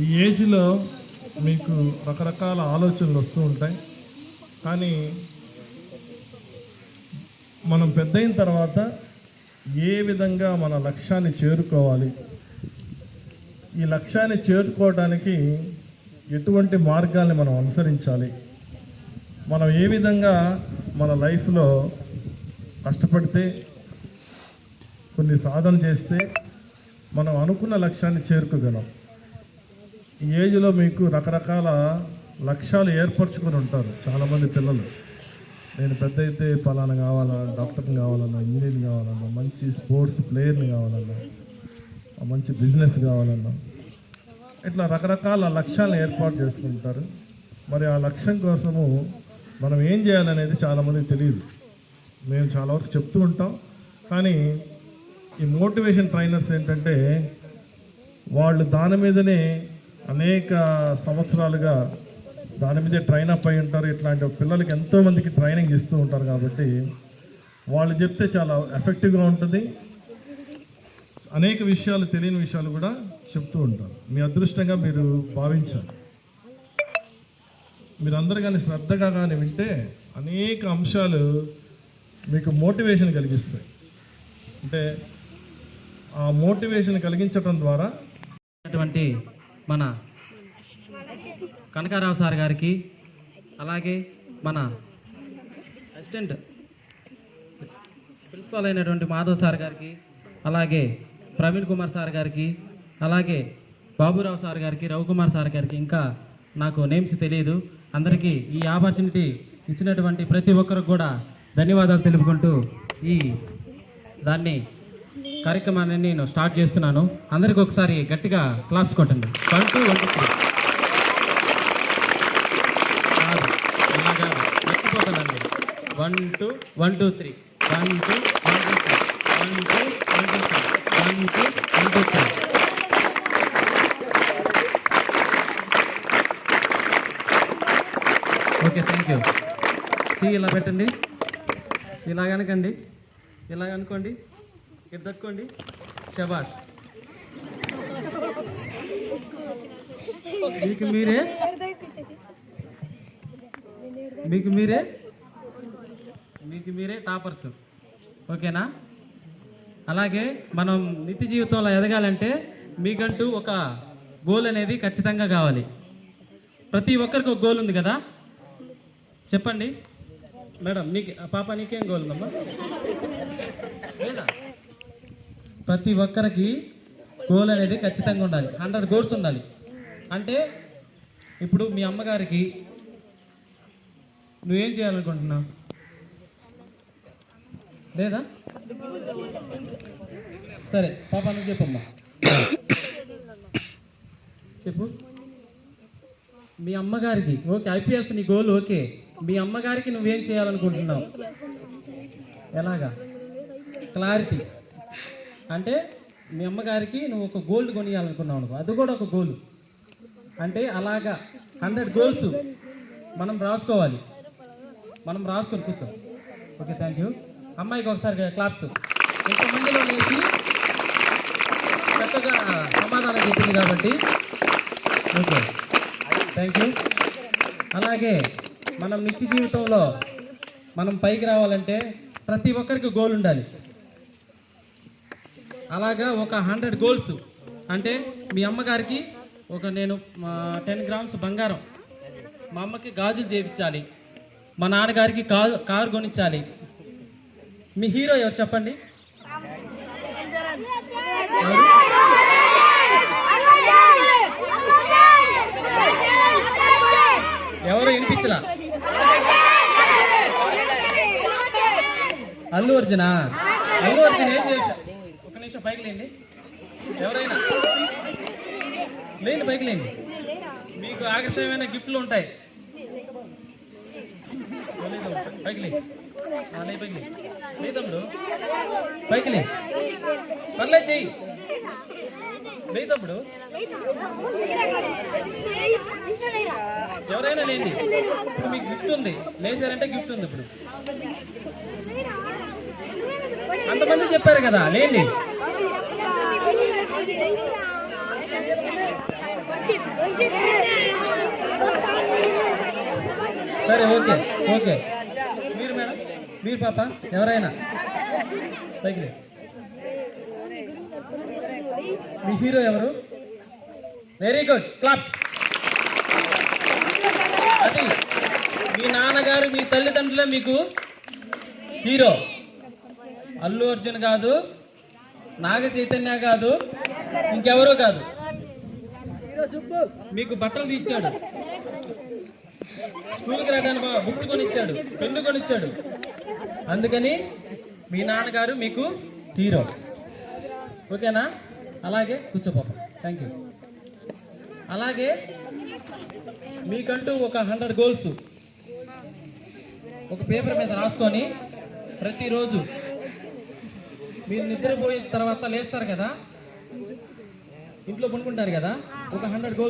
ఈ ఏజ్లో మీకు రకరకాల ఆలోచనలు వస్తూ ఉంటాయి. కానీ మనం పెద్దయిన తర్వాత ఏ విధంగా మన లక్ష్యాన్ని చేరుకోవాలి, ఈ లక్ష్యాన్ని చేరుకోవడానికి ఎటువంటి మార్గాల్ని మనం అనుసరించాలి, మనం ఏ విధంగా మన లైఫ్లో కష్టపడితే కొన్ని సాధన చేస్తే మనం అనుకున్న లక్ష్యాన్ని చేరుకోగలం. ఈ ఏజ్లో మీకు రకరకాల లక్ష్యాలు ఏర్పరచుకొని ఉంటారు చాలామంది పిల్లలు. నేను పెద్ద అయితే ఫలానా కావాలా, డాక్టర్ని కావాలన్నా, ఇంజనీర్ని కావాలన్నా, మంచి స్పోర్ట్స్ ప్లేయర్ని కావాలన్నా, మంచి బిజినెస్ కావాలన్నా, ఇట్లా రకరకాల లక్ష్యాలను ఏర్పాటు చేసుకుంటారు. మరి ఆ లక్ష్యం కోసము మనం ఏం చేయాలనేది చాలామందికి తెలియదు. మేము చాలా వరకు చెప్తూ ఉంటాం. కానీ ఈ మోటివేషన్ ట్రైనర్స్ ఏంటంటే వాళ్ళు దాని మీదనే అనేక సంవత్సరాలుగా దాని మీదే ట్రైన్ అప్ అయి ఉంటారు. ఇట్లాంటి పిల్లలకి ఎంతోమందికి ట్రైనింగ్ ఇస్తూ ఉంటారు. కాబట్టి వాళ్ళు చెప్తే చాలా ఎఫెక్టివ్గా ఉంటుంది. అనేక విషయాలు, తెలియని విషయాలు కూడా చెప్తూ ఉంటారు. మీ అదృష్టంగా మీరు భావించాలి. మీరందరూ కానీ శ్రద్ధగా కానీ వింటే అనేక అంశాలు మీకు మోటివేషన్ కలిగిస్తాయి. అంటే ఆ మోటివేషన్ కలిగించడం ద్వారా అటువంటి మన కనకారావు సార్ గారికి, అలాగే మన అసిస్టెంట్ ప్రిన్సిపాల్ అయినటువంటి మాధవ్ సార్ గారికి, అలాగే ప్రవీణ్ కుమార్ సార్ గారికి, అలాగే బాబురావు సార్ గారికి, రవికుమార్ సార్ గారికి, ఇంకా నాకు నేమ్స్ తెలియదు. అందరికీ ఈ ఆపర్చునిటీ ఇచ్చినటువంటి ప్రతి ఒక్కరికి కూడా ధన్యవాదాలు తెలుపుకుంటూ ఈ దాన్ని కార్యక్రమాన్ని నేను స్టార్ట్ చేస్తున్నాను. అందరికీ ఒకసారి గట్టిగా క్లాప్స్ కొట్టండి. 1 2 1 2 3 ఇలాగా ఎక్కిపోతానండి. 1 2 1 2 3 1 2 1 2 3 1 2 1 2 3 1 2 1 2 3. Okay, thank you. ఇలా పెట్టండి, ఇలాగనకండి, ఇలాగనుకోండి, ఇద్దక్కోండి. శబాష్. మీకు మీరే టాపర్స్. ఓకేనా? అలాగే మనం నిత్య జీవితంలో ఎదగాలంటే మీకంటూ ఒక గోల్ అనేది ఖచ్చితంగా కావాలి. ప్రతి ఒక్కరికి ఒక గోల్ ఉంది కదా, చెప్పండి మేడం. నీకేం గోల్ ఉందమ్మా? లేదా? ప్రతి ఒక్కరికి గోల్ అనేది ఖచ్చితంగా ఉండాలి. 100 గోల్స్ ఉండాలి. అంటే ఇప్పుడు మీ అమ్మగారికి నువ్వేం చేయాలనుకుంటున్నావు? లేదా? సరే పాప, నువ్వు చెప్పమ్మా. చెప్పు. మీ అమ్మగారికి ఓకే, ఐపీఎస్ నీ గోల్ ఓకే. మీ అమ్మగారికి నువ్వేం చేయాలనుకుంటున్నావు? ఎలాగా? క్లారిటీ. అంటే మీ అమ్మగారికి నువ్వు ఒక గోల్డ్ కొనియాలనుకున్నావు అనుకో, అది కూడా ఒక గోల్. అంటే అలాగా 100 గోల్స్ మనం రాసుకోవాలి. మనం రాసుకొని కూర్చో. Okay, thank you. అమ్మాయికి ఒకసారి క్లాప్స్. ఇంతమందిలో లేచి చక్కగా సమాధానం చెప్పింది కాబట్టి ఓకే, థ్యాంక్ యూ. అలాగే మనం నిత్య జీవితంలో మనం పైకి రావాలంటే ప్రతి ఒక్కరికి గోల్ ఉండాలి. అలాగా ఒక 100 గోల్స్ అంటే మీ అమ్మగారికి నేను 10 గ్రామ్స్ బంగారం, మా అమ్మకి గాజులు చేయించాలి, మా నాన్నగారికి కారు కొనిచ్చాలి. మీ హీరో ఎవరు చెప్పండి? ఎవరు వినిపించలా? అల్లు అర్జునా? అల్లు అర్జున్ ఏం చేశారు? ఒక నిమిషం పైకి లేండి. ఎవరైనా లేండి, పైకి లేండి. మీకు ఆకర్షణీయమైన గిఫ్ట్లు ఉంటాయి. పైకి లే, పైకి తమ్ముడు, పైకి లే, పర్లేదు చెయ్యి. లే తమ్ముడు, ఎవరైనా లేండి. ఇప్పుడు మీకు గిఫ్ట్ ఉంది, లేచారంటే గిఫ్ట్ ఉంది. ఇప్పుడు అంతమంది చెప్పారు కదా, లేండి. సరే ఓకే ఓకే. మీరు మేడం, మీరు పాప, ఎవరైనా పైకి లే. మీ హీరో ఎవరు? Very good, claps. అది మీ నాన్నగారు, మీ తల్లిదండ్రులే మీకు హీరో. అల్లు అర్జున్ కాదు, నాగ చైతన్య కాదు, ఇంకెవరూ కాదు. మీకు బట్టలు తీర్చాడు, స్కూల్కి రావడానికి బుక్స్ కొనిచ్చాడు, పెన్ను కొనిచ్చాడు. అందుకని మీ నాన్నగారు మీకు హీరో. ఓకేనా? అలాగే కూర్చోపోతాం. Thank you. అలాగే మీకంటూ ఒక 100 గోల్స్ ఒక పేపర్ మీద రాసుకొని ప్రతిరోజు మీరు నిద్రపోయిన తర్వాత లేస్తారు కదా, ఇంట్లో పడుకుంటారు కదా, ఒక 100 గోల్స్